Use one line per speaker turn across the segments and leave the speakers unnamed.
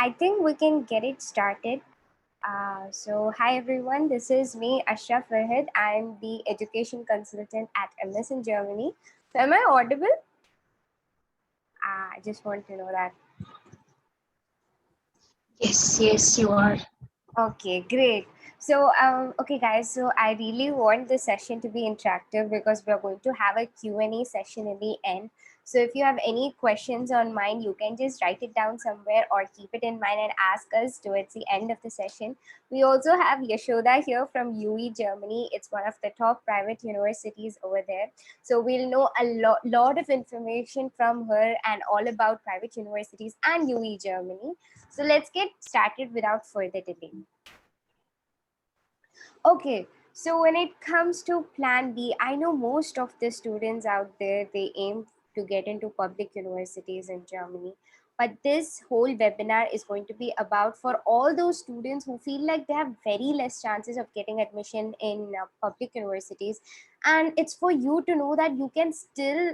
I think we can get it started. Hi everyone, this is me, Ashraf Wahid. I'm the education consultant at MS in Germany. So, am I audible? I just want to know that.
Yes, you are.
Okay, great. Okay, guys. So, I really want this session to be interactive because we're going to have a Q&A session in the end. So, if you have any questions on mind, you can just write it down somewhere or keep it in mind and ask us towards the end of the session. We also have Yashoda here from UE Germany. It's one of the top private universities over there. So, we'll know a lot of information from her and all about private universities and UE Germany. So let's get started without further delay. Okay, so when it comes to Plan B, I know most of the students out there, they aim to get into public universities in Germany. But this whole webinar is going to be about for all those students who feel like they have very less chances of getting admission in public universities. And it's for you to know that you can still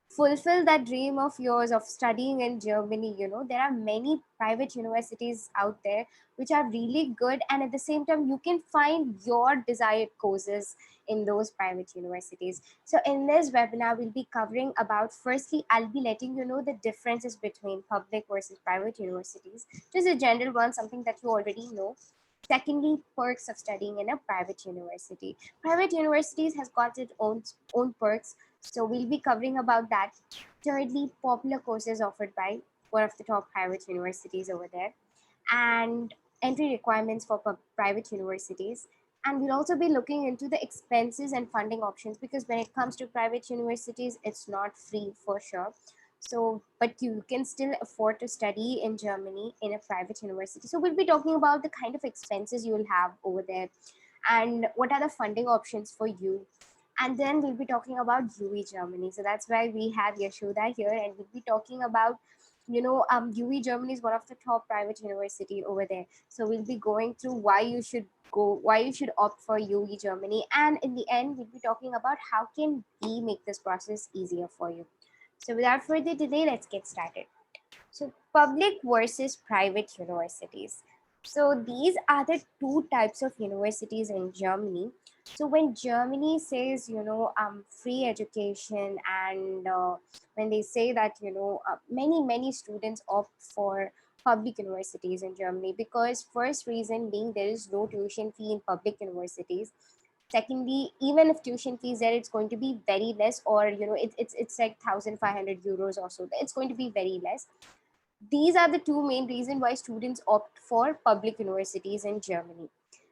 fulfill that dream of yours of studying in Germany. There are many private universities out there which are really good, and at the same time you can find your desired courses in those private universities. So in this webinar we'll be covering about, firstly I'll be letting you know the differences between public versus private universities, just a general one, something that you already know. Secondly, perks of studying in a private university. Private universities has got its own perks, so we'll be covering about that. Thirdly, popular courses offered by one of the top private universities over there, and entry requirements for private universities. And we'll also be looking into the expenses and funding options, because when it comes to private universities, it's not free for sure. So, but you can still afford to study in Germany in a private university. So we'll be talking about the kind of expenses you'll have over there and what are the funding options for you. And then we'll be talking about UE Germany. So that's why we have Yashoda here, and we'll be talking about, UE Germany is one of the top private university over there. So we'll be going through why you should opt for UE Germany, and in the end, we'll be talking about how can we make this process easier for you. So without further delay, let's get started. So public versus private universities. So these are the two types of universities in Germany. So when Germany says, free education, and when they say that, many students opt for public universities in Germany, because first reason being there is no tuition fee in public universities. Secondly, even if tuition fees there, it's going to be very less, or it's like 1,500 euros or so. It's going to be very less. These are the two main reasons why students opt for public universities in Germany.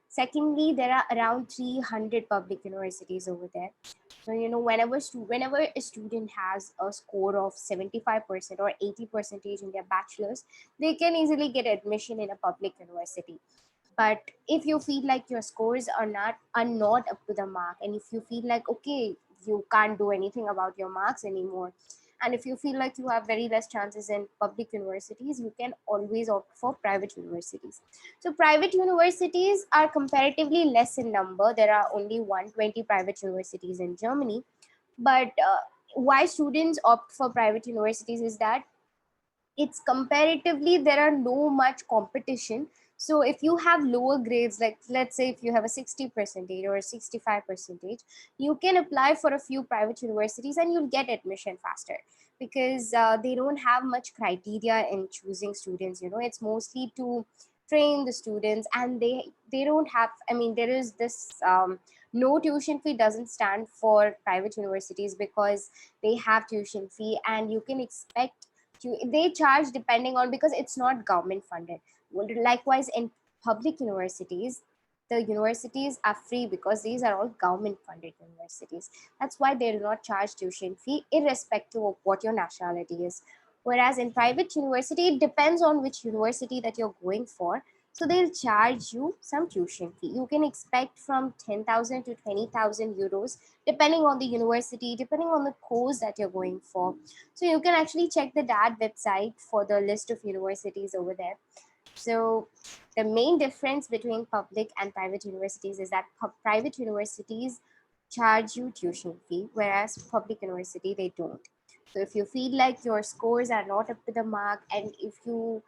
Secondly, there are around 300 public universities over there. So, whenever a student has a score of 75% or 80% in their bachelor's, they can easily get admission in a public university. But if you feel like your scores are not up to the mark, and if you feel like, okay, you can't do anything about your marks anymore, and if you feel like you have very less chances in public universities, you can always opt for private universities. So private universities are comparatively less in number. There are only 120 private universities in Germany. But why students opt for private universities is that it's comparatively there are no much competition. So if you have lower grades, like let's say if you have a 60 percentage or a 65 percentage, you can apply for a few private universities and you'll get admission faster, because they don't have much criteria in choosing students. It's mostly to train the students, and they don't have, I mean, there is this no tuition fee doesn't stand for private universities, because they have tuition fee, and you can expect they charge depending on, because it's not government funded. Likewise, in public universities, the universities are free because these are all government funded universities. That's why they do not charge tuition fee irrespective of what your nationality is. Whereas in private university, it depends on which university that you're going for. So they'll charge you some tuition fee. You can expect from 10,000 to 20,000 euros, depending on the university, depending on the course that you're going for. So you can actually check the DAD website for the list of universities over there. So the main difference between public and private universities is that private universities charge you tuition fee, whereas public university, they don't. So if you feel like your scores are not up to the mark, and if you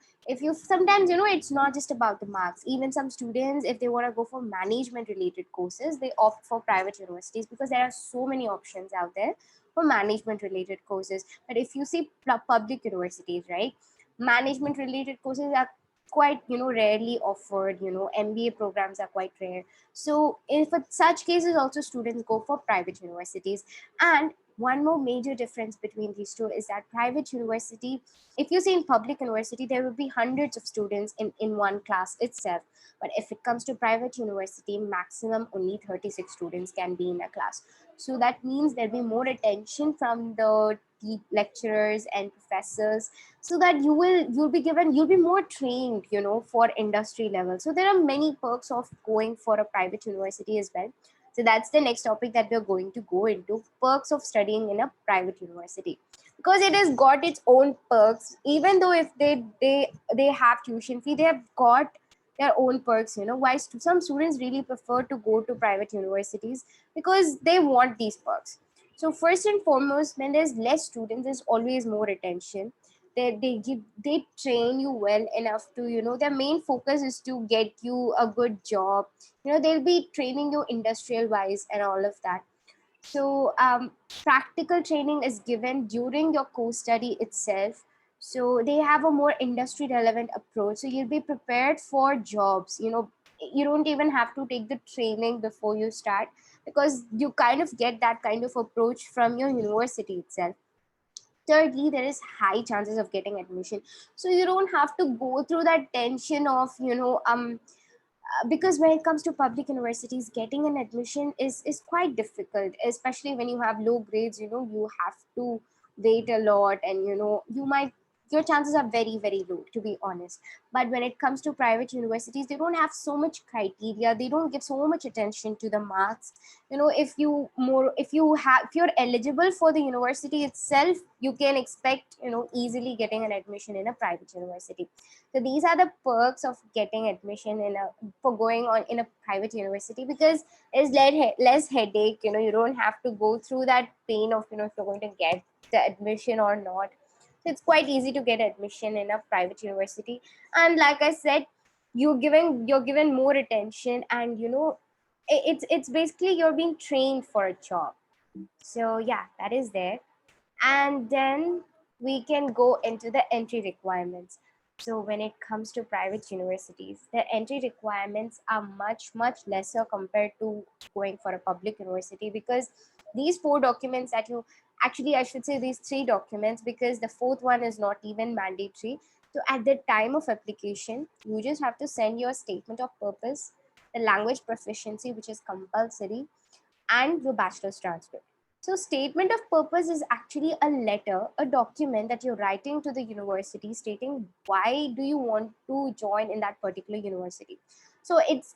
sometimes, it's not just about the marks. Even some students, if they want to go for management related courses, they opt for private universities because there are so many options out there for management related courses. But if you see public universities, right, management related courses are quite, rarely offered. MBA programs are quite rare. So in for such cases also, students go for private universities. And one more major difference between these two is that private university, if you see in public university, there will be hundreds of students in one class itself. But if it comes to private university, maximum only 36 students can be in a class. So that means there'll be more attention from the lecturers and professors, so that you'll be more trained, for industry level. So there are many perks of going for a private university as well. So that's the next topic that we're going to go into: perks of studying in a private university. Because it has got its own perks, even though if they have tuition fee, they have got their own perks. Why some students really prefer to go to private universities, because they want these perks. So first and foremost, when there's less students, there's always more attention. They train you well enough to, their main focus is to get you a good job. They'll be training you industrial wise and all of that. So practical training is given during your course study itself. So they have a more industry relevant approach, so you'll be prepared for jobs. You don't even have to take the training before you start, because you kind of get that kind of approach from your university itself. Thirdly, there is high chances of getting admission, so you don't have to go through that tension of, because when it comes to public universities, getting an admission is quite difficult, especially when you have low grades. You have to wait a lot, and you might, your chances are very very low, to be honest. But when it comes to private universities, they don't have so much criteria, they don't give so much attention to the marks. If you're eligible for the university itself, you can expect, easily getting an admission in a private university. So these are the perks of getting admission for going on in a private university, because there's less headache. You don't have to go through that pain of, if you're going to get the admission or not. So it's quite easy to get admission in a private university. And like I said, you're given more attention, and it's basically you're being trained for a job. So yeah, that is there. And then we can go into the entry requirements. So when it comes to private universities, the entry requirements are much much lesser compared to going for a public university, because these four documents that you, actually I should say these three documents, because the fourth one is not even mandatory. So at the time of application, you just have to send your statement of purpose, the language proficiency, which is compulsory, and your bachelor's transcript. So, statement of purpose is actually a letter, a document that you're writing to the university stating why do you want to join in that particular university. So it's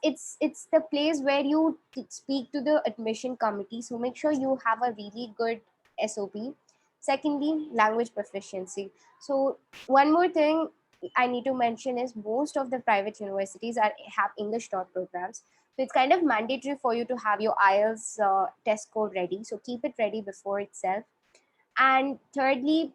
the place where you speak to the admission committee. So make sure you have a really good SOP. Secondly, language proficiency. So one more thing I need to mention is most of the private universities have English taught programs. So it's kind of mandatory for you to have your IELTS test score ready. So keep it ready before itself. And thirdly,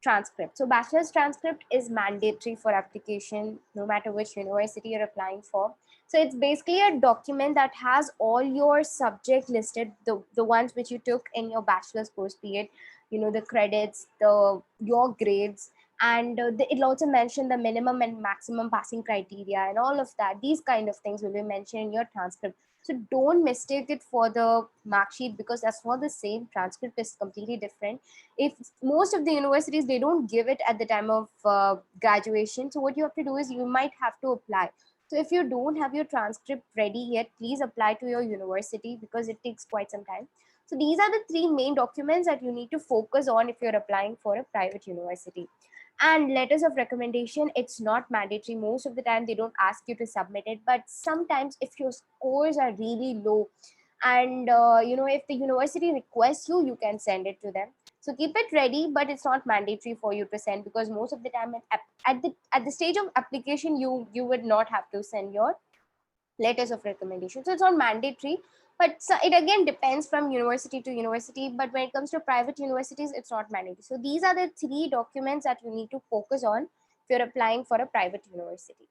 transcript. So bachelor's transcript is mandatory for application, no matter which university you're applying for. So it's basically a document that has all your subject listed, the ones which you took in your bachelor's course period, the credits, your grades, and it'll also mention the minimum and maximum passing criteria and all of that. These kind of things will be mentioned in your transcript. So don't mistake it for the mark sheet, because that's not the same. Transcript is completely different. If most of the universities, they don't give it at the time of graduation, so what you have to do is you might have to apply. So if you don't have your transcript ready yet, please apply to your university, because it takes quite some time. So these are the three main documents that you need to focus on if you're applying for a private university. And letters of recommendation, it's not mandatory. Most of the time they don't ask you to submit it, but sometimes if your scores are really low, and if the university requests you, you can send it to them. So keep it ready, but it's not mandatory for you to send, because most of the time at the stage of application, you would not have to send your letters of recommendation. So it's not mandatory, But so it again depends from university to university, but when it comes to private universities, it's not mandatory. So these are the three documents that you need to focus on if you're applying for a private university.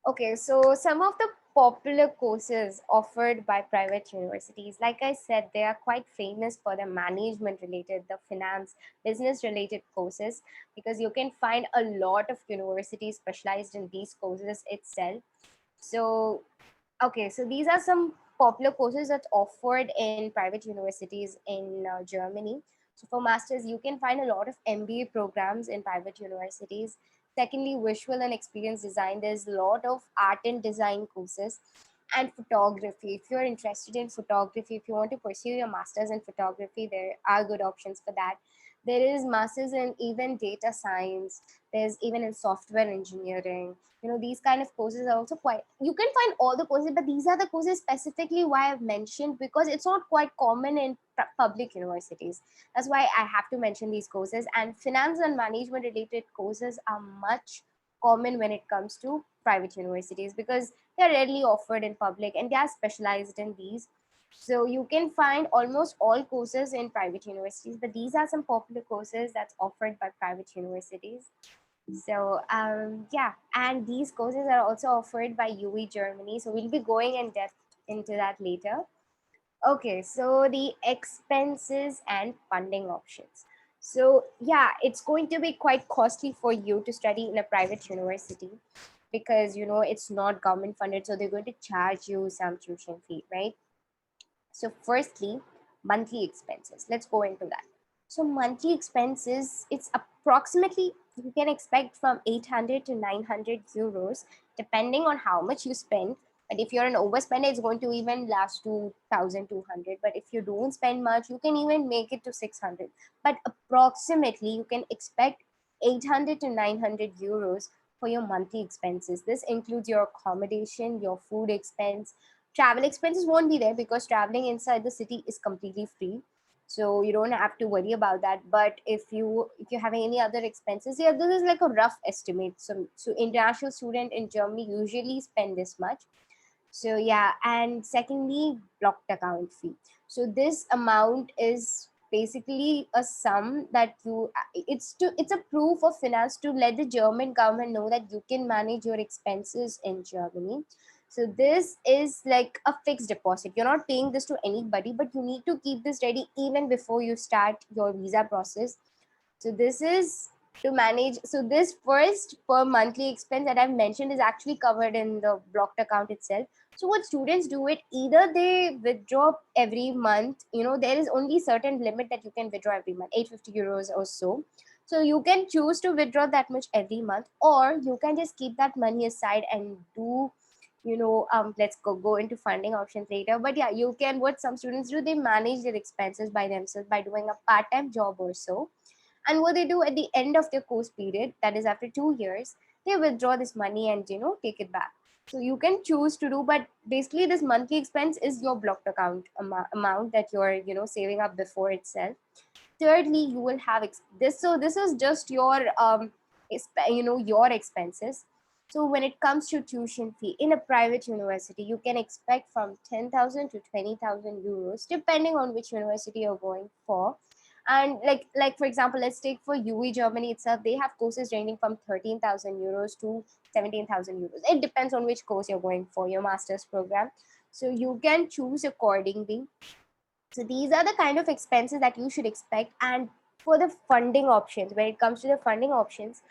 Okay, so some of the popular courses offered by private universities, like I said, they are quite famous for the management related, the finance, business related courses, because you can find a lot of universities specialized in these courses itself. So okay, so these are some popular courses that's offered in private universities in Germany. So for masters, you can find a lot of MBA programs in private universities. Secondly, visual and experience design. There's a lot of art and design courses, and photography. If you're interested in photography, if you want to pursue your masters in photography, there are good options for that. There is masters in even data science. There's even in software engineering. These kind of courses are also quite, you can find all the courses, but these are the courses specifically why I've mentioned, because it's not quite common in public universities. That's why I have to mention these courses. And finance and management related courses are much common when it comes to private universities, because they're rarely offered in public and they are specialized in these. So you can find almost all courses in private universities, but these are some popular courses that's offered by private universities. So yeah, and these courses are also offered by UE Germany. So we'll be going in depth into that later. Okay, so the expenses and funding options. So yeah, it's going to be quite costly for you to study in a private university, because it's not government funded, so they're going to charge you some tuition fee, right? So firstly, monthly expenses. Let's go into that. So monthly expenses, it's approximately, you can expect from 800 to 900 euros, depending on how much you spend. But if you're an overspender, it's going to even last to 1,200. But if you don't spend much, you can even make it to 600. But approximately, you can expect 800 to 900 euros for your monthly expenses. This includes your accommodation, your food expense. Travel expenses won't be there because traveling inside the city is completely free, so you don't have to worry about that. But if you have any other expenses, yeah, this is like a rough estimate. So international student in Germany usually spend this much. So yeah, and secondly, blocked account fee. So this amount is basically a sum that it's a proof of finance to let the German government know that you can manage your expenses in Germany. So this is like a fixed deposit. You're not paying this to anybody, but you need to keep this ready even before you start your visa process. So this is to manage. So this first per monthly expense that I've mentioned is actually covered in the blocked account itself. So what students do, it either they withdraw every month. There is only certain limit that you can withdraw every month, 850 euros or so. So you can choose to withdraw that much every month, or you can just keep that money aside and do, let's go into funding options later. But yeah, you can, what some students do, they manage their expenses by themselves by doing a part-time job or so. And what they do at the end of their course period, that is after 2 years, they withdraw this money and take it back. So you can choose to do, but basically this monthly expense is your blocked account amount that you're saving up before itself. Thirdly, you will have this. So this is just your your expenses. So when it comes to tuition fee in a private university, you can expect from 10,000 to 20,000 euros, depending on which university you're going for. And like for example, let's take for UE Germany itself, they have courses ranging from 13,000 euros to 17,000 euros. It depends on which course you're going for, your master's program. So you can choose accordingly. So these are the kind of expenses that you should expect. And for the funding options, when it comes to the funding options,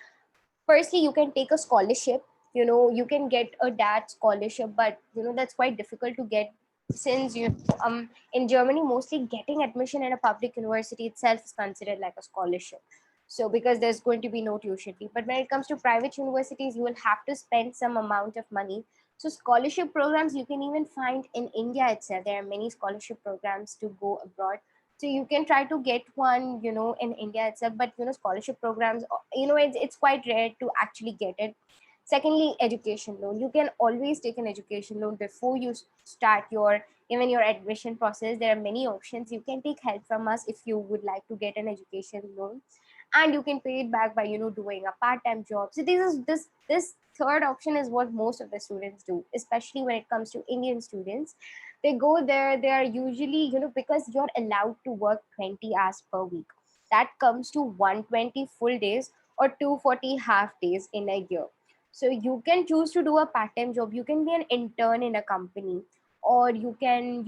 firstly, you can take a scholarship. You can get a DAT scholarship, but that's quite difficult to get, since in Germany, mostly getting admission in a public university itself is considered like a scholarship. So because there's going to be no tuition fee. But when it comes to private universities, you will have to spend some amount of money. So scholarship programs you can even find in India itself. There are many scholarship programs to go abroad. So you can try to get one, in India itself. But scholarship programs, it's quite rare to actually get it. Secondly, education loan. You can always take an education loan before you start your admission process. There are many options. You can take help from us if you would like to get an education loan, and you can pay it back by doing a part-time job. So this third option is what most of the students do, especially when it comes to Indian students. They go there, they are usually, because you're allowed to work 20 hours per week. That comes to 120 full days or 240 half days in a year. So you can choose to do a part-time job, you can be an intern in a company, or you can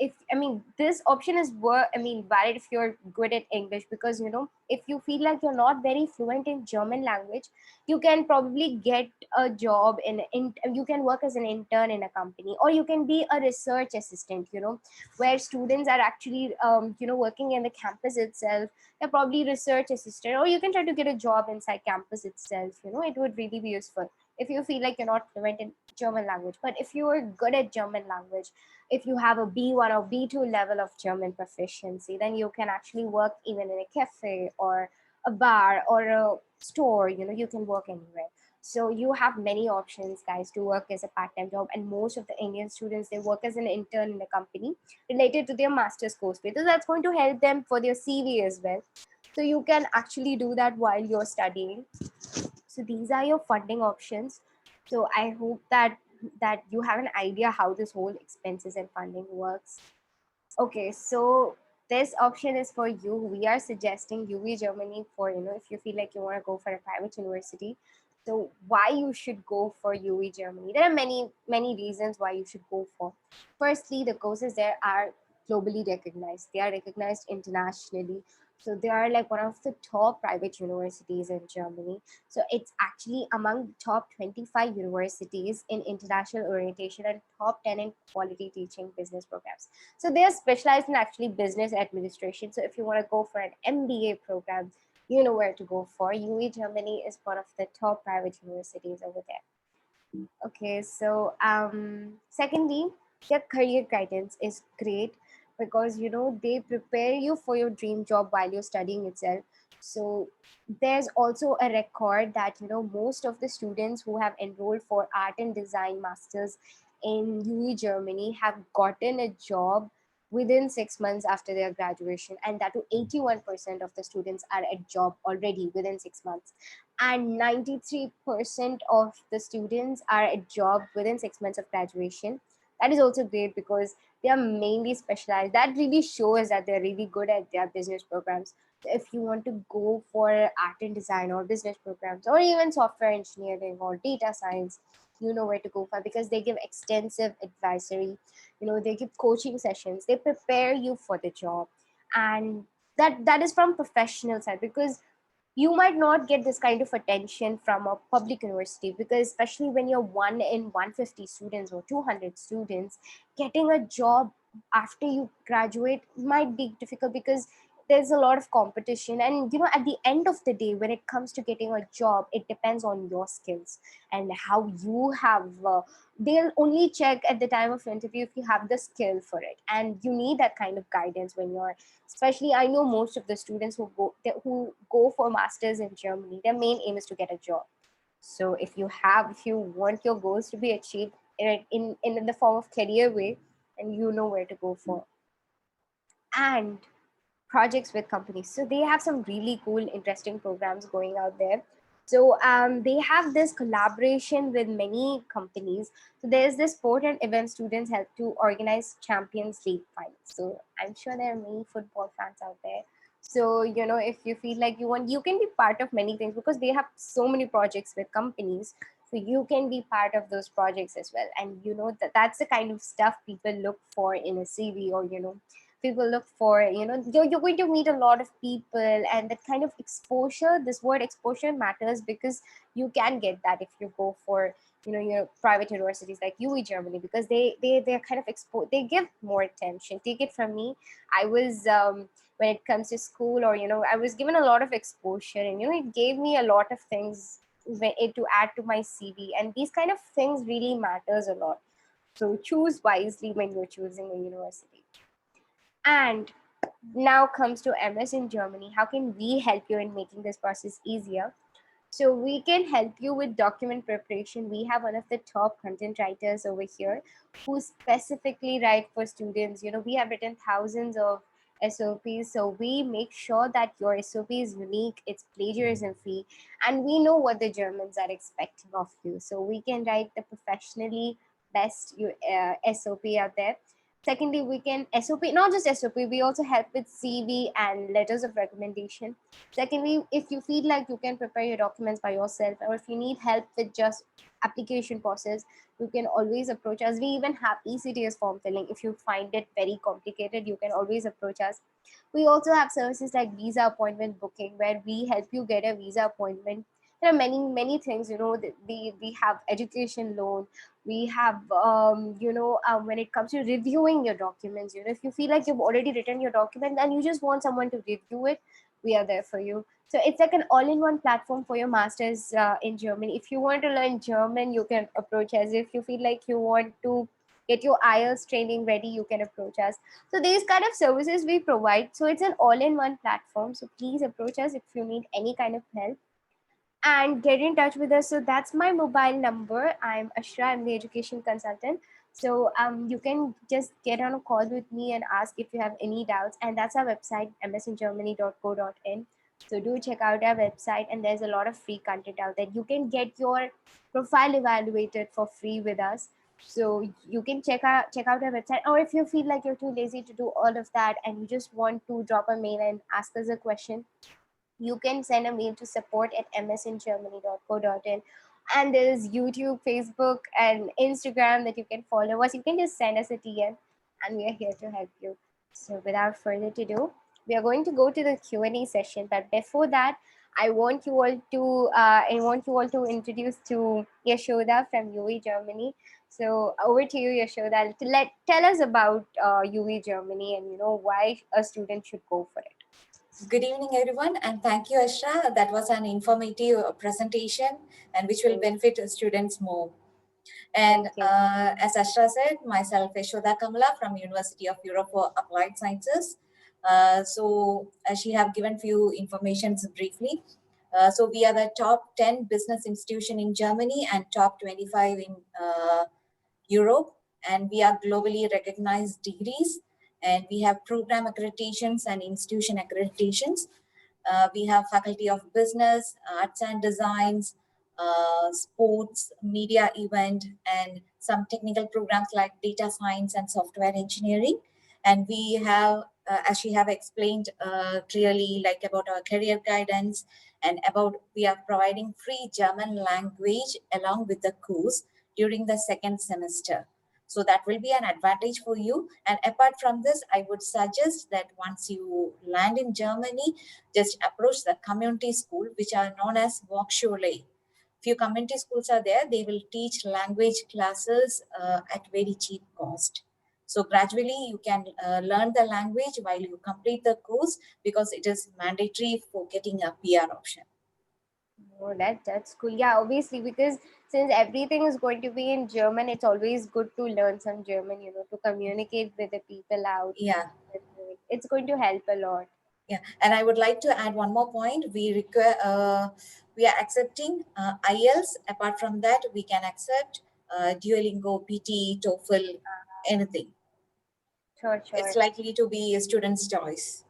if I mean this option is valid if you're good at English, because if you feel like you're not very fluent in German language, you can probably get a job in you can work as an intern in a company, or you can be a research assistant, where students are actually working in the campus itself. They're probably research assistant, or you can try to get a job inside campus itself. It would really be useful if you feel like you're not fluent in German language. But if you are good at German language, if you have a B1 or B2 level of German proficiency, then you can actually work even in a cafe or a bar or a store. You can work anywhere. So you have many options, guys, to work as a part-time job. And most of the Indian students, they work as an intern in a company related to their master's course, because that's going to help them for their CV as well. So you can actually do that while you're studying. So these are your funding options. So I hope that you have an idea how this whole expenses and funding works. Okay, so this option is for you. We are suggesting UV Germany for, if you feel like you want to go for a private university. So why you should go for UV Germany? There are many reasons why you should go for. Firstly, the courses there are globally recognized. They are recognized internationally. So they are like one of the top private universities in Germany. So it's actually among the top 25 universities in international orientation and top 10 in quality teaching business programs. So they are specialized in actually business administration. So if you want to go for an MBA program, you know where to go for. UE Germany is one of the top private universities over there. Okay, so secondly, their career guidance is great, because they prepare you for your dream job while you're studying itself. So there's also a record that most of the students who have enrolled for art and design masters in UE Germany have gotten a job within 6 months after their graduation, and that to 81% of the students are at job already within 6 months, and 93% of the students are at job within 6 months of graduation. That is also great, because they are mainly specialized. That really shows that they're really good at their business programs. So if you want to go for art and design or business programs, or even software engineering or data science, you know where to go for, because they give extensive advisory. They give coaching sessions, they prepare you for the job. And that is from professional side, because you might not get this kind of attention from a public university, because especially when you're one in 150 students or 200 students, getting a job after you graduate might be difficult, because there's a lot of competition. And at the end of the day, when it comes to getting a job, it depends on your skills and how you have they'll only check at the time of interview if you have the skill for it, and you need that kind of guidance when you're, especially I know most of the students who go for masters in Germany, their main aim is to get a job. So if you want your goals to be achieved in the form of career way, and you know where to go for. And projects with companies, so they have some really cool interesting programs going out there. So they have this collaboration with many companies. So there's this sport and event students help to organize Champions League finals. So I'm sure there are many football fans out there. So if you feel like you can be part of many things, because they have so many projects with companies. So you can be part of those projects as well. And that's the kind of stuff people look for in a CV, or people look for. You're going to meet a lot of people, and that kind of exposure, this word exposure matters, because you can get that if you go for your private universities like UE Germany, because they're kind of they give more attention. Take it from me, I was when it comes to school, or I was given a lot of exposure, and it gave me a lot of things to add to my CV, and these kind of things really matters a lot. So choose wisely when you're choosing a university. And now comes to MS in Germany. How can we help you in making this process easier? So we can help you with document preparation. We have one of the top content writers over here who specifically write for students. We have written thousands of SOPs. So we make sure that your SOP is unique, it's plagiarism free, and we know what the Germans are expecting of you. So we can write the professionally best SOP out there. Secondly, we can SOP, not just SOP, we also help with CV and letters of recommendation. Secondly, if you feel like you can prepare your documents by yourself, or if you need help with just application process, you can always approach us. We even have ECTS form filling. If you find it very complicated, you can always approach us. We also have services like visa appointment booking, where we help you get a visa appointment. There are many things, we have education loan. We have, when it comes to reviewing your documents, if you feel like you've already written your document and you just want someone to review it, we are there for you. So it's like an all-in-one platform for your masters in Germany. If you want to learn German, you can approach us. If you feel like you want to get your IELTS training ready, you can approach us. So these kind of services we provide. So it's an all-in-one platform. So please approach us if you need any kind of help and get in touch with us. So that's my mobile number. I'm Ashra. I'm the education consultant. So you can just get on a call with me and ask if you have any doubts. And that's our website, msingermany.co.in. So do check out our website, and there's a lot of free content out there. You can get your profile evaluated for free with us. So you can check out our website, or if you feel like you're too lazy to do all of that and you just want to drop a mail and ask us a question, you can send a mail to support@msingermany.co.in. And there's YouTube, Facebook, and Instagram that you can follow us. You can just send us a DM, and we are here to help you. So without further ado, we are going to go to the Q&A session. But before that, I want you all to introduce to Yashoda from UE Germany. So over to you, Yashoda, to tell us about UE Germany, and why a student should go for it.
Good evening, everyone, and thank you, Ashra. That was an informative presentation, and which will benefit students more. And as Ashra said, myself, Yashoda Kamala from University of Europe for Applied Sciences. She have given few informations briefly. So we are the top 10 business institution in Germany and top 25 in Europe, and we are globally recognized degrees, and we have program accreditations and institution accreditations. We have Faculty of Business, Arts and Designs, sports, media event, and some technical programs like data science and software engineering. And we have, as she have explained clearly, like about our career guidance and about we are providing free German language along with the course during the second semester. So that will be an advantage for you. And apart from this, I would suggest that once you land in Germany, just approach the community school, which are known as Hochschule. Few community schools are there. They will teach language classes at very cheap cost. So gradually you can learn the language while you complete the course, because it is mandatory for getting a PR option.
Oh, that's cool. Yeah, obviously, because since everything is going to be in German, it's always good to learn some German, to communicate with the people out.
Yeah.
It's going to help a lot.
Yeah, and I would like to add one more point. We are accepting IELTS. Apart from that, we can accept Duolingo, PT, TOEFL, anything.
Sure.
It's likely to be a student's choice.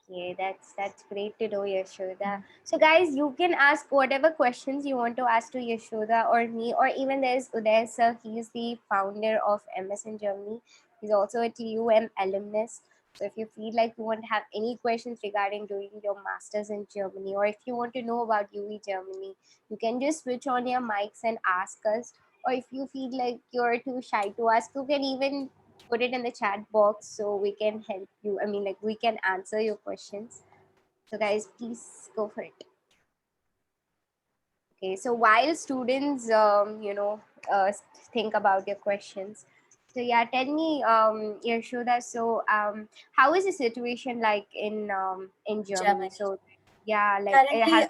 Okay, that's great to know, Yashoda. So guys, you can ask whatever questions you want to ask to Yashoda or me, or even there's Uday sir. He's the founder of MS in Germany. He's also a TUM alumnus. So if you feel like you want to have any questions regarding doing your masters in Germany, or if you want to know about UE Germany, you can just switch on your mics and ask us. Or if you feel like you're too shy to ask, you can even put it in the chat box so we can help you. I mean, like, we can answer your questions. So guys, please go for it. Okay, so while students think about your questions, so yeah, tell me, Yashoda, so how is the situation like in Germany? So yeah, like
currently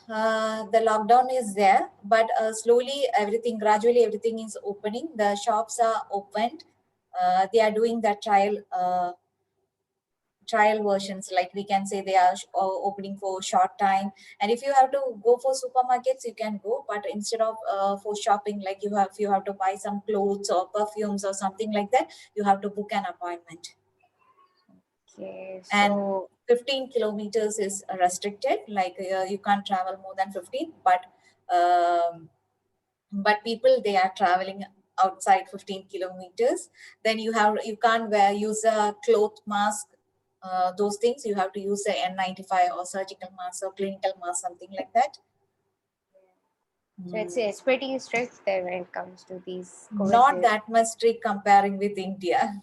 the lockdown is there, but slowly gradually everything is opening. The shops are opened. They are doing the trial versions, like we can say they are opening for short time. And if you have to go for supermarkets, you can go, but instead of for shopping, like you have to buy some clothes or perfumes or something like that, you have to book an appointment.
Okay, so
and 15 kilometers is restricted, like you can't travel more than 15, but people, they are traveling outside 15 kilometers, then you can't use a cloth mask, those things. You have to use a N95 or surgical mask or clinical mask, something like that.
So it's pretty strict there when it comes to these COVID
Not that much strict comparing with India.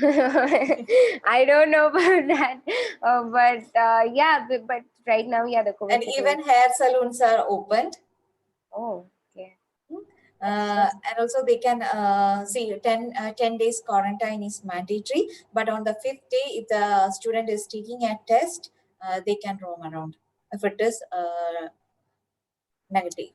I don't know about that, but yeah, but right now, yeah, the COVID
and
situation.
Even hair salons are opened.
Oh, okay.
And also they can see 10 days quarantine is mandatory, but on the 5th day, if the student is taking a test, they can roam around if it is negative.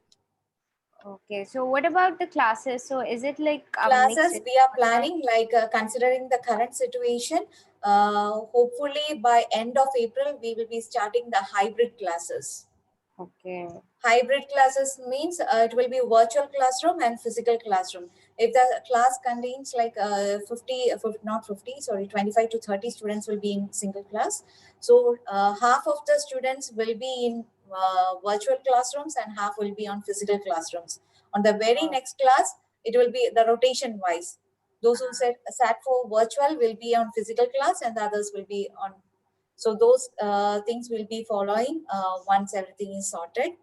Okay, so what about the classes? So is it like
classes we are planning, like considering the current situation, hopefully by end of April we will be starting the hybrid classes.
Okay.
Hybrid classes means it will be virtual classroom and physical classroom. If the class contains like 25 to 30 students will be in single class. So half of the students will be in virtual classrooms and half will be on physical classrooms. On the very next class, it will be the rotation wise. Those who sat for virtual will be on physical class and the others will be on. So those things will be following once everything is sorted.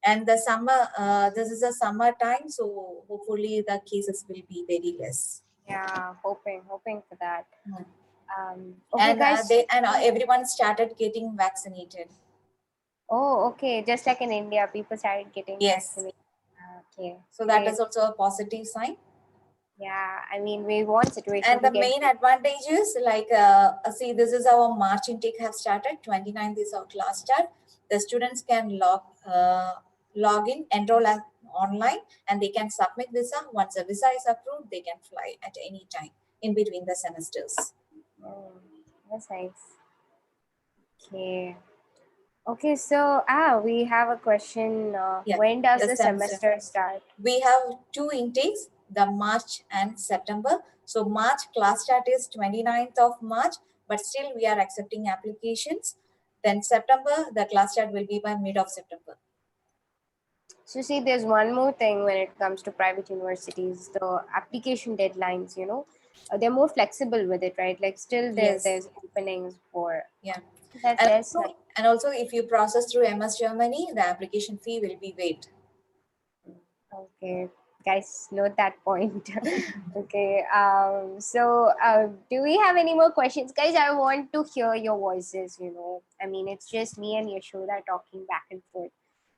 And the summer, this is a summer time, so hopefully the cases will be very less.
Yeah, hoping for that.
Okay, and guys, everyone started getting vaccinated.
Oh, okay. Just like in India, people started getting vaccinated. Okay.
So that is also a positive sign.
Yeah, I mean, we want situation.
And the main advantage is like, see, this is our March intake have started. 29th is our class start. The students can log in, enroll online, and they can submit visa. Once a visa is approved, they can fly at any time in between the semesters.
Oh, that's nice. Okay. Okay, so we have a question. When does the semester start?
We have 2 intakes, the March and September. So March class start is 29th of March, but still we are accepting applications. Then September, the class start will be by mid of September.
So see, there's one more thing when it comes to private universities, the application deadlines, you know, they're more flexible with it, right? Like still there's openings for.
Yeah.
And
also if you process through MS Germany, the application fee will be waived.
Okay, guys, note that point. Okay, so do we have any more questions? Guys, I want to hear your voices, you know. I mean, it's just me and Yashoda talking back and forth.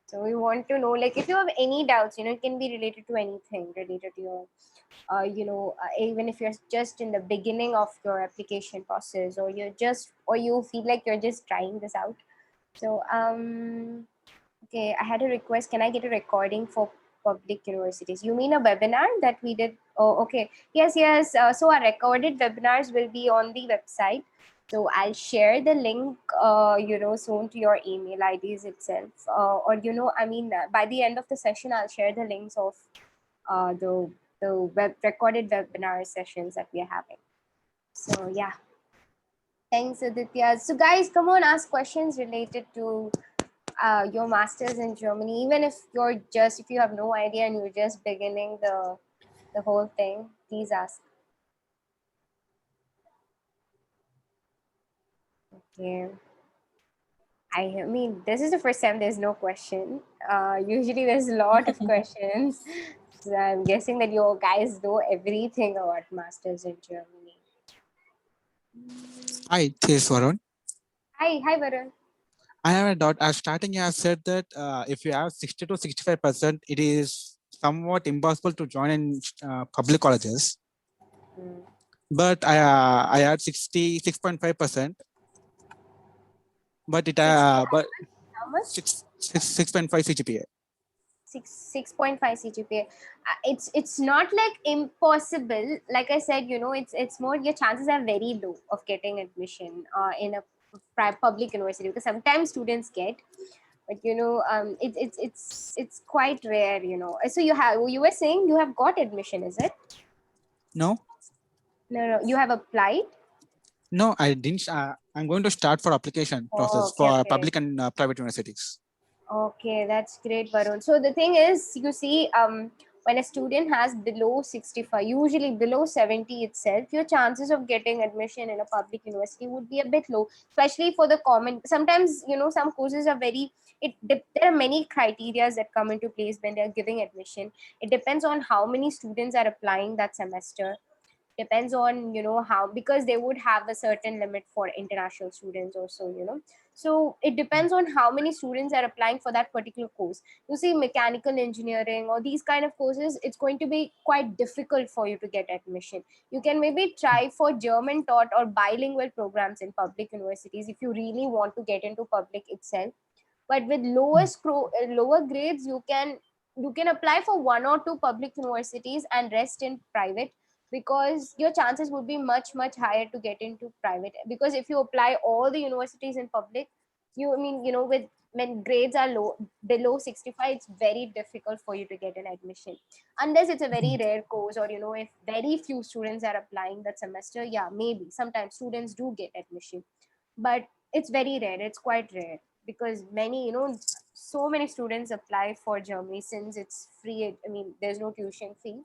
So we want to know, like, if you have any doubts, you know, it can be related to anything, related to your, even if you're just in the beginning of your application process, or you feel like you're just trying this out. So, okay, I had a request. Can I get a recording for public universities? You mean a webinar that we did? Oh, okay. Yes. So our recorded webinars will be on the website. So I'll share the link, soon to your email IDs itself. By the end of the session, I'll share the links of the recorded webinar sessions that we are having. So yeah. Thanks, Aditya. So guys, come on, ask questions related to your master's in Germany. Even if you have no idea and you're just beginning the whole thing, please ask. Okay. I mean, this is the first time there's no question. Usually there's a lot of questions. So I'm guessing that you guys know everything about masters in Germany.
Hi, this is Varun.
Hi, Varun.
I have a doubt. Starting, I have said that if you have 60 to 65%, it is somewhat impossible to join in public colleges. But I had 66.5%. But
how much?
6.5 CGPA.
6.5 CGPA. It's not like impossible. Like I said, you know, it's more your chances are very low of getting admission in a public university, because sometimes students get, but you know, it's quite rare, you know. So you were saying you have got admission, is it?
No,
you have applied.
No, I didn't. I'm going to start for application process for public and private universities.
Okay, that's great, Varun. So the thing is, you see, When a student has below 65, usually below 70 itself, your chances of getting admission in a public university would be a bit low, especially for the common. Sometimes, some courses are very, there are many criteria that come into place when they're giving admission. It depends on how many students are applying that semester, depends on how, because they would have a certain limit for international students also, so it depends on how many students are applying for that particular course. You see, mechanical engineering or these kind of courses, it's going to be quite difficult for you to get admission. You can maybe try for German taught or bilingual programs in public universities if you really want to get into public itself. But with lower grades, you can apply for one or two public universities and rest in private, because your chances would be much higher to get into private. Because if you apply all the universities in public, with when grades are low, below 65, it's very difficult for you to get an admission, unless it's a very rare course, or if very few students are applying that semester. Yeah, maybe sometimes students do get admission, but it's very rare, it's quite rare, because many, so many students apply for Germany. Since it's free, there's no tuition fee,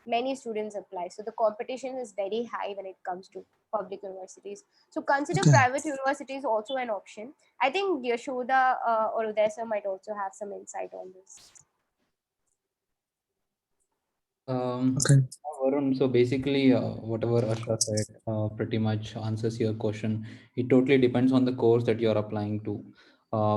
many students apply, so the competition is very high when it comes to public universities. So consider
Okay.
private universities also an option. I think Yashoda or Udesa might also have some insight on this.
Okay.
Varun, so basically, whatever Ashra said pretty much answers your question. It totally depends on the course that you're applying to.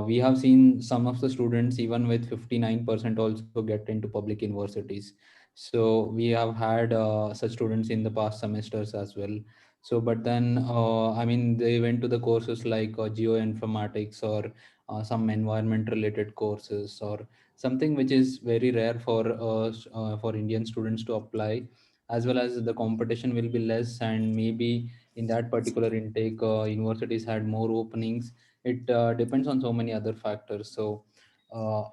We have seen some of the students, even with 59%, also get into public universities. So we have had such students in the past semesters as well. So, but then, I mean, they went to the courses like geoinformatics or some environment related courses, or something which is very rare for Indian students to apply, as well as the competition will be less, and maybe in that particular intake, universities had more openings. It depends on so many other factors. So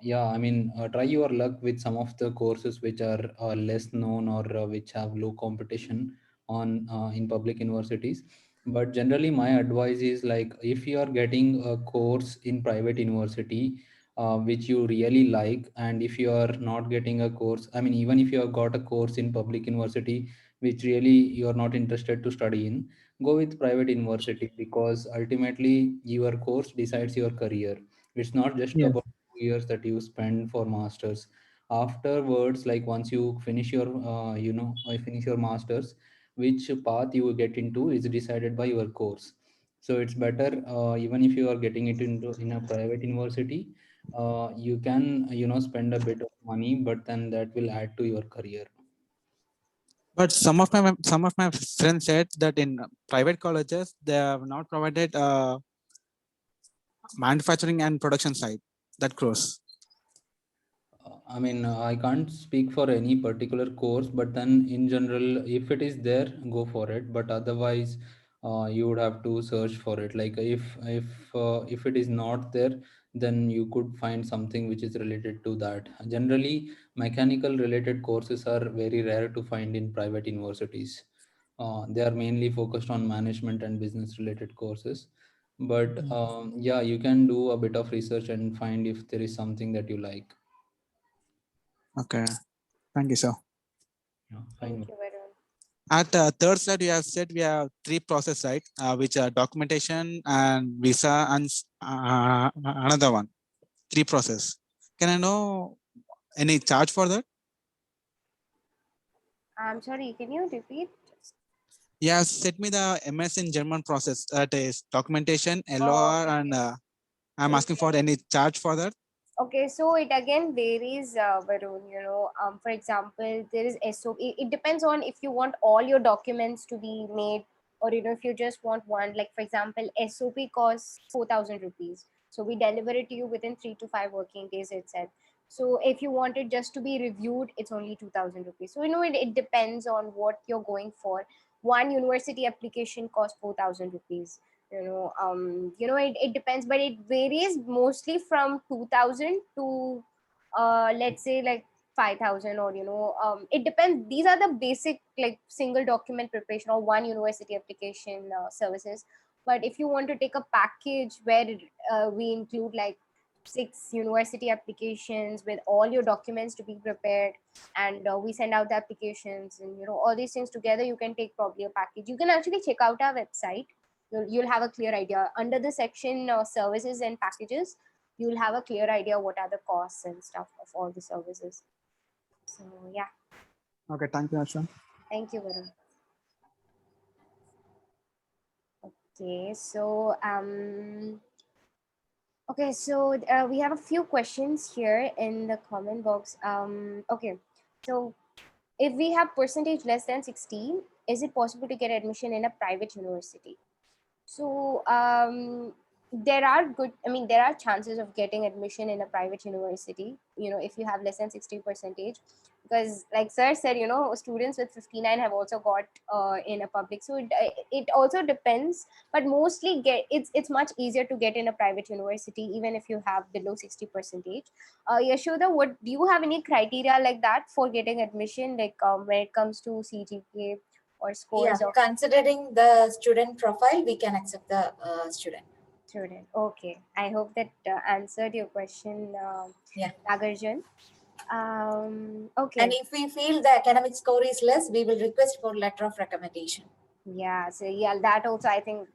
yeah, I mean, try your luck with some of the courses which are less known, or which have low competition on in public universities. But generally my advice is, like, if you are getting a course in private university which you really like, and if you are not getting a course, I mean, even if you have got a course in public university which really you are not interested to study in, go with private university, because ultimately your course decides your career. It's not just
Yeah.
about 2 years that you spend for masters. Afterwards, like, once you finish your finish your masters, which path you get into is decided by your course. So it's better, even if you are getting it into in a private university, you can spend a bit of money, but then that will add to your career.
But some of my friends said that in private colleges they have not provided manufacturing and production side that course.
I mean, I can't speak for any particular course, but then in general, if it is there, go for it. But otherwise, you would have to search for it. Like, if it is not there, then you could find something which is related to that. Generally, mechanical related courses are very rare to find in private universities. They are mainly focused on management and business related courses. But yeah, you can do a bit of research and find if there is something that you like.
Okay, thank you, sir.
Yeah,
Thank
fine.
you, Varun.
At third slide, you have said we have three process, right? Which are documentation and visa and another one. Three process. Can I know any charge for that?
I'm sorry, can you repeat?
Yeah, set me the MS in German process. That is documentation,
Oh,
LOR, and I'm asking
okay.
for any charge for that.
Okay, so it again varies, Varun. For example, there is SOP. It depends on if you want all your documents to be made, or if you just want one. Like for example, SOP costs 4,000 rupees. So we deliver it to you within 3 to 5 working days itself. So if you want it just to be reviewed, it's only 2,000 rupees. So it depends on what you're going for. One university application costs 4,000 rupees. It depends, but it varies mostly from 2000 to let's say like 5,000, or it depends. These are the basic, like, single document preparation or one university application services. But if you want to take a package where we include like 6 university applications with all your documents to be prepared, and we send out the applications, and all these things together, you can take probably a package. You can actually check out our website. You'll have a clear idea under the section services and packages. You'll have a clear idea what are the costs and stuff of all the services. So yeah.
Okay, thank you, Asha.
Thank you, Varun. Okay, so we have a few questions here in the comment box. Okay, so if we have percentage less than 16, is it possible to get admission in a private university? So there are chances of getting admission in a private university, if you have less than 60%, because like sir said, students with 59 have also got in a public. So it also depends, but mostly it's much easier to get in a private university even if you have below 60%. Yashoda, what do you have any criteria like that for getting admission, like when it comes to CGPA or scores?
Yeah, considering the student profile, we can accept the student.
Okay, I hope that answered your question,
Yeah.
Nagarjun. Okay.
And if we feel the academic score is less, we will request for letter of recommendation.
Yeah, so yeah, that also I think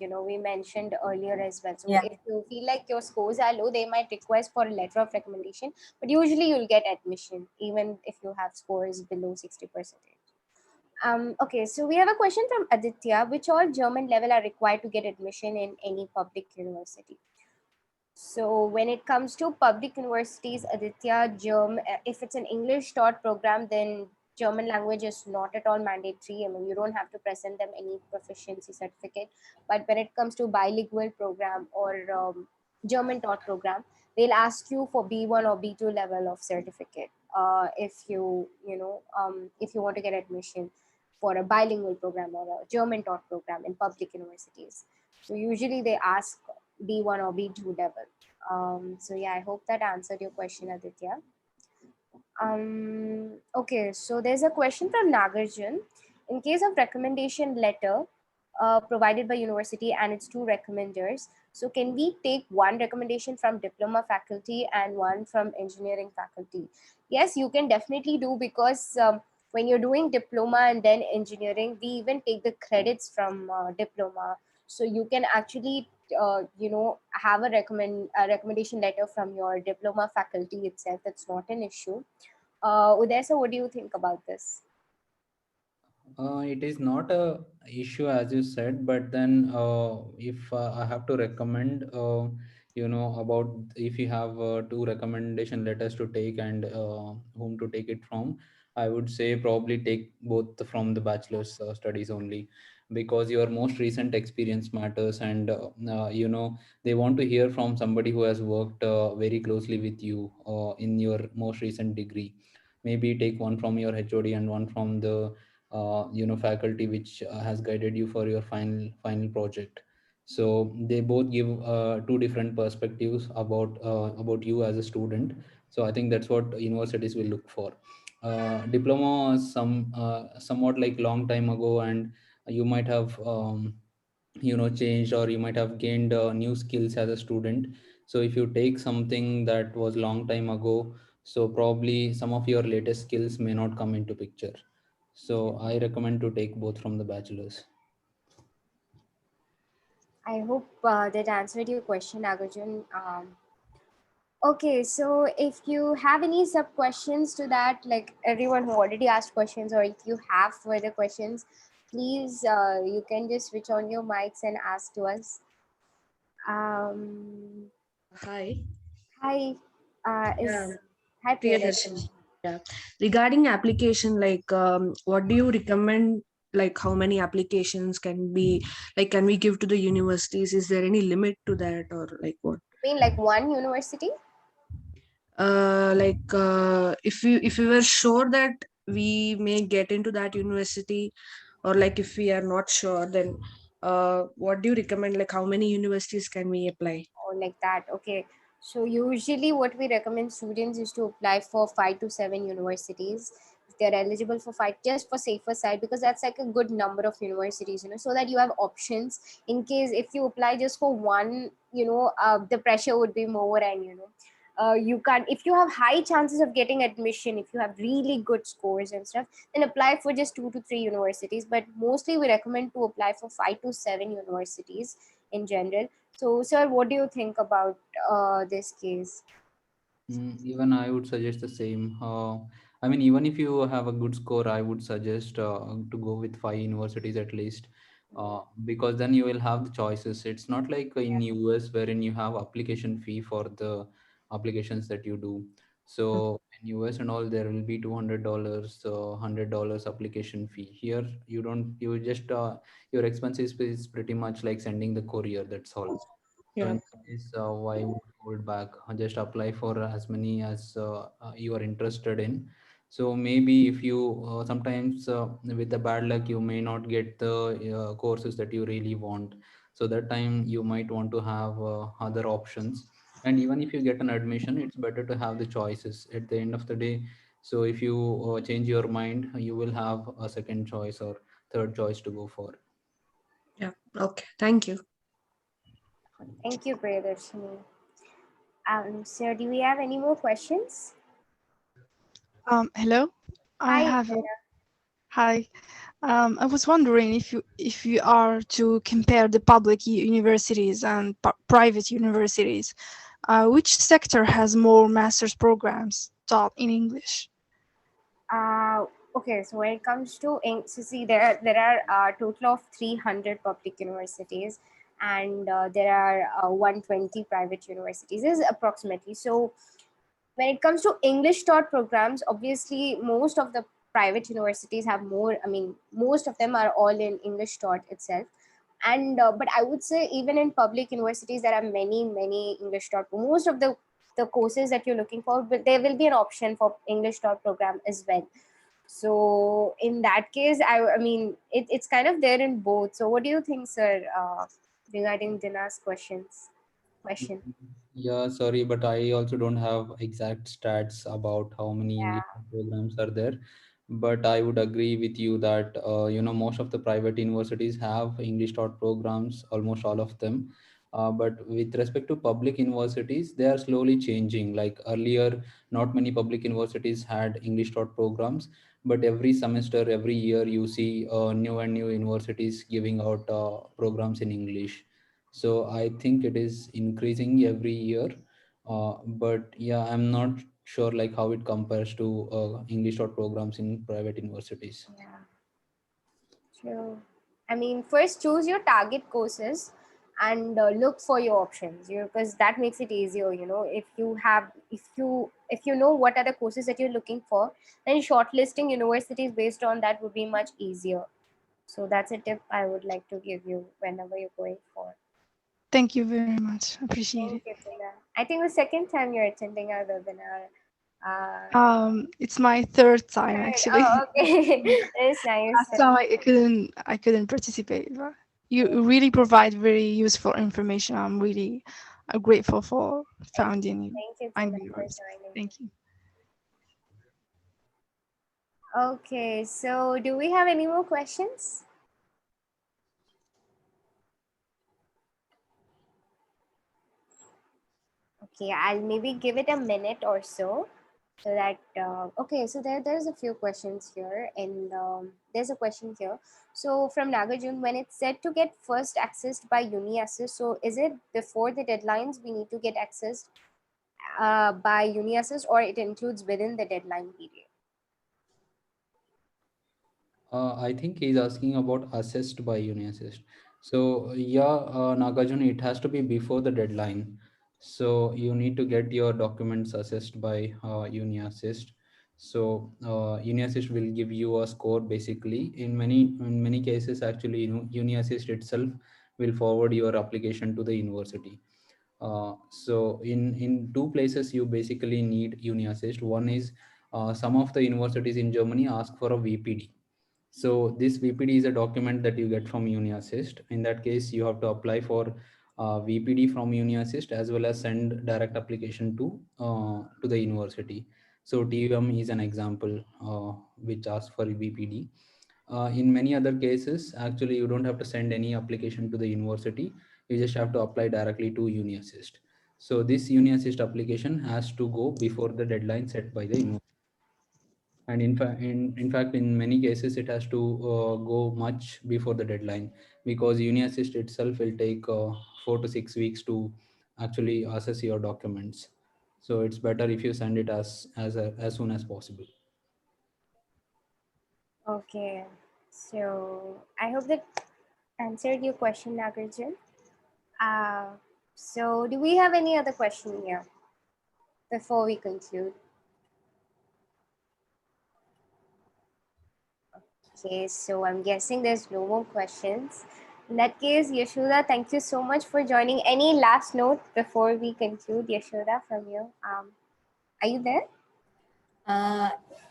we mentioned earlier as well. So
Yeah.
if you feel like your scores are low, they might request for a letter of recommendation, but usually you'll get admission even if you have scores below 60%. Okay, so we have a question from Aditya. Which all German level are required to get admission in any public university? So when it comes to public universities, Aditya, if it's an English taught program, then German language is not at all mandatory. I mean, you don't have to present them any proficiency certificate. But when it comes to bilingual program or German taught program, they'll ask you for B1 or B2 level of certificate if if you want to get admission for a bilingual program or a German taught program in public universities. So usually they ask B1 or B2 level. So yeah, I hope that answered your question, Aditya. Okay, so there's a question from Nagarjun. In case of recommendation letter provided by university and its 2 recommenders, so can we take one recommendation from diploma faculty and one from engineering faculty? Yes, you can definitely do, because when you're doing diploma and then engineering, we even take the credits from diploma. So you can actually have a recommendation letter from your diploma faculty itself. That's not an issue. Uday, so what do you think about this?
It is not a issue as you said, but then if I have to recommend, about if you have 2 recommendation letters to take and whom to take it from, I would say probably take both from the bachelor's studies only, because your most recent experience matters, and they want to hear from somebody who has worked very closely with you in your most recent degree. Maybe take one from your HOD and one from the faculty which has guided you for your final project. So they both give 2 different perspectives about you as a student. So I think that's what universities will look for. Diploma was somewhat like long time ago, and you might have changed, or you might have gained new skills as a student. So if you take something that was long time ago, so probably some of your latest skills may not come into picture. So I recommend to take both from the bachelor's.
I hope that answered your question, Nagarjun. Okay, so if you have any sub questions to that, like everyone who already asked questions, or if you have further questions, please you can just switch on your mics and ask to us.
Hi.
Hi.
Yeah.
Hi,
Priyadarshini. Yeah. Regarding application, like what do you recommend? Like how many applications can be, like can we give to the universities? Is there any limit to that, or like what?
You mean like one university?
If we were sure that we may get into that university, or like if we are not sure, then what do you recommend? Like how many universities can we apply?
Or like that. Okay. So usually what we recommend students is to apply for 5 to 7 universities. If they're eligible for 5, just for safer side, because that's like a good number of universities, so that you have options in case if you apply just for one the pressure would be more, and you can't, if you have high chances of getting admission, if you have really good scores and stuff, then apply for just 2 to 3 universities, but mostly we recommend to apply for 5 to 7 universities in general. So sir, what do you think about this case?
Even I would suggest the same. I mean, even if you have a good score, I would suggest to go with 5 universities at least, because then you will have the choices. It's not like in US wherein you have application fee for the applications that you do. So in US and all, there will be $200, $100 application fee. Here, you don't. You just your expenses is pretty much like sending the courier. That's all. So
Yeah.
in that case, why would hold back? Just apply for as many as you are interested in. So maybe if you sometimes with the bad luck, you may not get the courses that you really want. So that time you might want to have other options. And even if you get an admission, it's better to have the choices at the end of the day. So if you change your mind, you will have a second choice or third choice to go for.
Yeah. Okay. Thank you.
Thank you, Priyadarshini. Sir, do we have any more questions?
Hello. I
Hi,
have.
Sarah.
Hi. I was wondering if you are to compare the public universities and private universities, which sector has more master's programs taught in English?
Okay, so when it comes to so see, there are a total of 300 public universities, and there are 120 private universities. This is approximately. So when it comes to English taught programs, obviously most of the private universities have more. I mean, most of them are all in English taught itself. And but I would say even in public universities there are many English taught. Most of the courses that you're looking for, but there will be an option for English taught program as well. So in that case, I mean, it's kind of there in both. So what do you think, sir, regarding Dina's question?
Yeah, sorry, but I also don't have exact stats about how many English
Yeah.
programs are there. But I would agree with you that most of the private universities have English taught programs, almost all of them. But with respect to public universities, they are slowly changing. Like earlier, not many public universities had English taught programs, but every semester, every year, you see new and new universities giving out programs in English. So I think it is increasing every year. But yeah, I'm not sure like how it compares to English taught programs in private universities.
Yeah. True. I mean, first choose your target courses and look for your options, because that makes it easier. If you know what are the courses that you're looking for, then shortlisting universities based on that would be much easier. So that's a tip I would like to give you whenever you're going for.
Thank you very much. Appreciate
Thank
it.
you, Tina. I think the second time you're attending our webinar.
It's my third time
Third.
actually.
Oh, okay. It's nice.
Last time I couldn't participate, but you really provide very useful information. I'm really grateful for founding you.
Thank you,
Finding
Tina, for
yours.
joining.
Thank you.
Okay, so do we have any more questions? Okay, I'll maybe give it a minute or so that okay, so there's a few questions here, and there's a question here. So from Nagarjun, when it's said to get first accessed by UniAssist, so is it before the deadlines we need to get accessed by UniAssist, or it includes within the deadline period?
I think he's asking about assessed by UniAssist. So yeah, Nagarjuna, it has to be before the deadline. So you need to get your documents assessed by UniAssist. So UniAssist will give you a score basically. In many cases, actually, UniAssist itself will forward your application to the university. So in two places you basically need UniAssist. One is some of the universities in Germany ask for a VPD. So this VPD is a document that you get from UniAssist. In that case, you have to apply for VPD from UniAssist as well as send direct application to the university. So TUM is an example which asks for VPD. In many other cases, actually, you don't have to send any application to the university. You just have to apply directly to UniAssist. So this UniAssist application has to go before the deadline set by the university. And in fact, in many cases, it has to go much before the deadline, because UniAssist itself will take 4 to 6 weeks to actually assess your documents. So it's better if you send it as soon as possible.
Okay, so I hope that answered your question, Nagarjan. So do we have any other question here before we conclude? Okay, so I'm guessing there's no more questions. In that case, Yashoda, thank you so much for joining. Any last note before we conclude, Yashoda, from you? Are you there?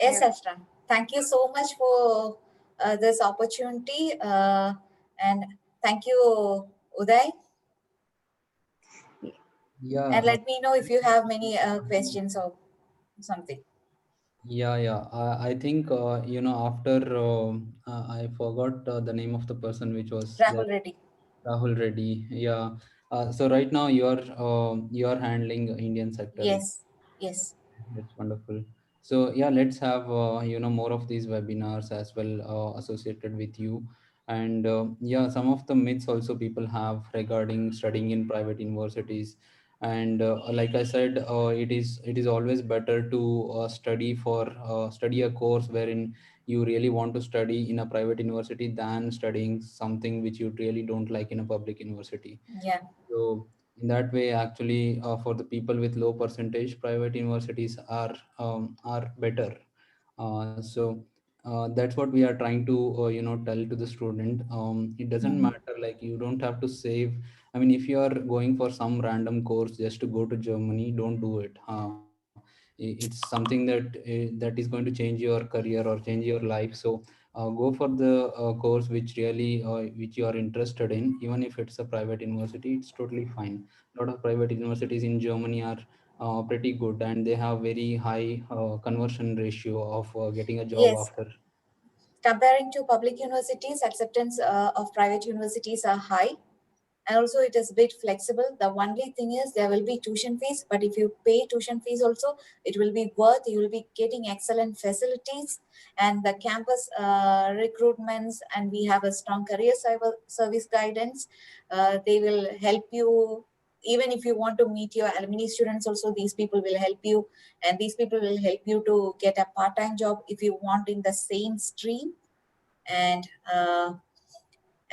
Yes,
Yeah.
Ashra. Thank you so much for this opportunity. And thank you, Uday.
Yeah.
And let me know if you have many questions or something.
Yeah. I think, after I forgot the name of the person which was there.
Rahul Reddy.
Rahul Reddy. Yeah. So right now you're handling Indian sector, right?
Yes.
That's wonderful. So yeah, let's have more of these webinars as well associated with you. And yeah, some of the myths also people have regarding studying in private universities. And like I said, it is always better to study a course wherein you really want to study in a private university than studying something which you really don't like in a public university.
Yeah.
So in that way, actually, for the people with low percentage, private universities are better. So that's what we are trying to tell to the student. It doesn't matter, like you don't have to save. I mean, if you are going for some random course just to go to Germany, don't do it. It's something that is going to change your career or change your life. So go for the course which you are interested in. Even if it's a private university, it's totally fine. A lot of private universities in Germany are pretty good, and they have very high conversion ratio of getting a job
Yes.
after.
Comparing to public universities, acceptance of private universities are high. And also it is a bit flexible. The only thing is there will be tuition fees, but if you pay tuition fees also, it will be worth. You will be getting excellent facilities and the campus recruitments, and we have a strong career service guidance. They will help you. Even if you want to meet your alumni students also, these people will help you, and these people will help you to get a part-time job if you want in the same stream.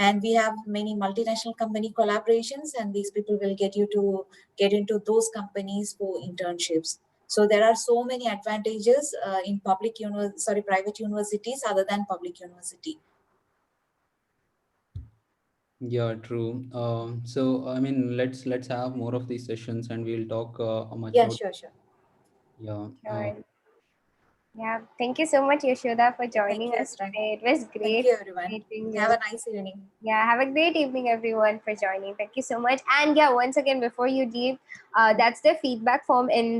And we have many multinational company collaborations, and these people will get you to get into those companies for internships. So there are so many advantages in private universities other than public university.
Yeah, true. So I mean, let's have more of these sessions, and we'll talk much
Yeah,
more.
sure.
Yeah.
Sure. Yeah, thank you so much, Yashoda, for
Thank
joining
you,
us
Asra.
today. It was
Thank
great
you, everyone.
meeting
Have
you.
a nice evening.
Yeah, have a great evening, everyone, for joining. Thank you so much. And yeah, once again, before you leave, that's the feedback form in